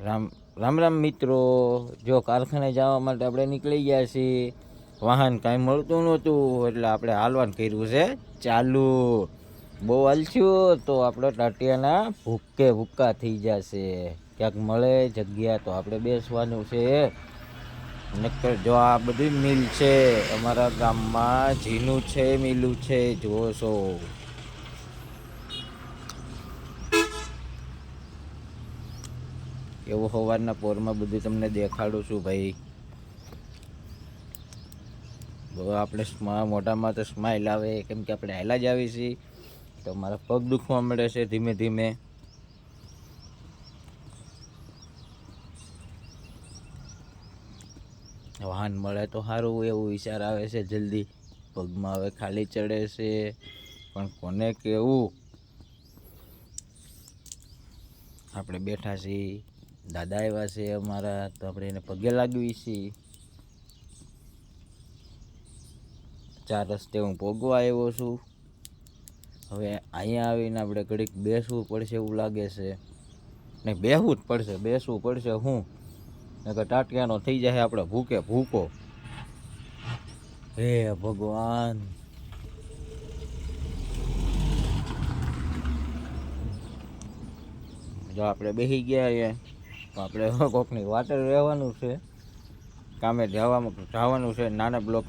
રામ રામ રામ મિત્રો, જો કારખાને જવા માટે આપણે નીકળી ગયા છીએ. વાહન કાંઈ મળતું નહોતું એટલે આપણે હાલવાનું કર્યું છે ચાલુ. બહુ હાલશું તો આપણે ટાટિયાના ભૂક્કે ભૂક્કા થઈ જશે. ક્યાંક મળે જગ્યા તો આપણે બેસવાનું છે. નકર જો આ બધી મિલ છે અમારા ગામમાં, ઝીનું છે મિલું છે, જોશો. એવું સવારના પોરમાં બધું તમને દેખાડું છું ભાઈ. આપણે મોઢામાં તો સ્માઇલ આવે કેમ કે આપણે હાલા જ આવી છીએ. તો મારા પગ દુખવા મળે છે ધીમે ધીમે. વાહન મળે તો સારું એવું વિચાર આવે છે જલ્દી. પગમાં હવે ખાલી ચડે છે પણ કોને કેવું. આપણે બેઠા છીએ, દાદા આવ્યા છે અમારા, તો આપણે એને પગે લાગવી છીએ. 4 રસ્તે હું પોગવા આવ્યો છું. હવે અહીંયા આવીને આપણે ઘડીક બેસવું પડશે એવું લાગે છે. નહીં, બેસવું જ પડશે, બેસવું પડશે. હું નકર ટાટિયાનો થઈ જાય આપણે ભૂકે ભૂકો. હે ભગવાન. જો આપણે બેસી ગયા તો આપણે કોકની વાટે રહેવાનું છે. કામે જવાનું છે. નાના બ્લોક